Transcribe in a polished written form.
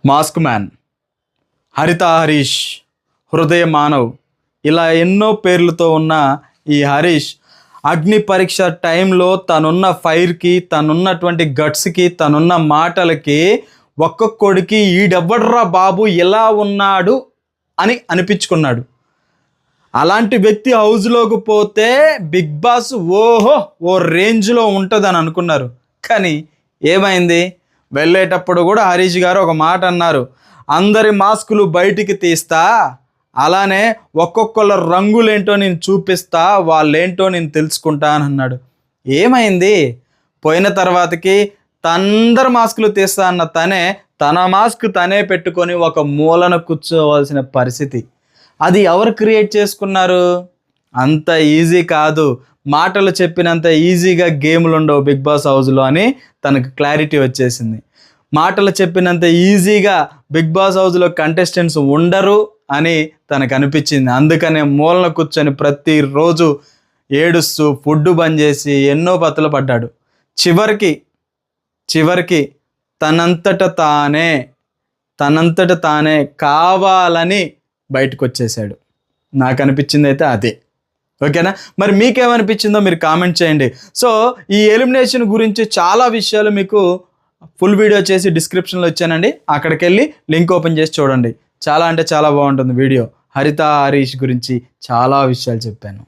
Mask man, హరిత హరీష్, హృదయ మానవ్, ఇలా ఎన్నో పేర్లతో ఉన్న ఈ హరీష్ అగ్ని పరీక్ష టైంలో తనున్న ఫైర్కి, తనున్నటువంటి గట్స్కి, తనున్న మాటలకి ఒక్కొక్కడికి ఈడెవ్వడ్రా బాబు ఎలా ఉన్నాడు అని అనిపించుకున్నాడు. అలాంటి వ్యక్తి హౌస్లోకి పోతే బిగ్ బాస్ ఓ రేంజ్లో ఉంటుందని అనుకున్నారు. కానీ ఏమైంది? వెళ్ళేటప్పుడు కూడా హరీష్ గారు ఒక మాట అన్నారు, అందరి మాస్కులు బయటికి తీస్తా, అలానే ఒక్కొక్కళ్ళ రంగులేంటో నేను చూపిస్తా, వాళ్ళేంటో నేను తెలుసుకుంటా అని అన్నాడు. ఏమైంది? పోయిన తర్వాతకి అందరి మాస్కులు తీస్తా అన్న తన మాస్క్ తనే పెట్టుకొని ఒక మూలన కూర్చోవలసిన పరిస్థితి. అది ఎవరు క్రియేట్ చేసుకున్నారు? అంత ఈజీ కాదు, మాటలు చెప్పినంత ఈజీగా గేమ్లు ఉండవు బిగ్ బాస్ హౌస్లో అని తనకు క్లారిటీ వచ్చేసింది. మాటలు చెప్పినంత ఈజీగా బిగ్ బాస్ హౌస్లో కంటెస్టెంట్స్ ఉండరు అని తనకు అనిపించింది. అందుకనే మూలన కూర్చొని ప్రతిరోజు ఏడుస్తూ ఫుడ్ బంద్ చేసి ఎన్నో పత్తులు పడ్డాడు. చివరికి తనంతట తానే కావాలని బయటకు వచ్చేసాడు. నాకు అనిపించింది అయితే అదే. ఓకేనా? మరి మీకేమనిపించిందో మీరు కామెంట్ చేయండి. సో ఈ ఎలిమినేషన్ గురించి చాలా విషయాలు మీకు ఫుల్ వీడియో చేసి డిస్క్రిప్షన్లో ఇచ్చానండి, అక్కడికి వెళ్ళి లింక్ ఓపెన్ చేసి చూడండి. చాలా అంటే చాలా బాగుంటుంది వీడియో. హరిత హరీష్ గురించి చాలా విషయాలు చెప్పాను.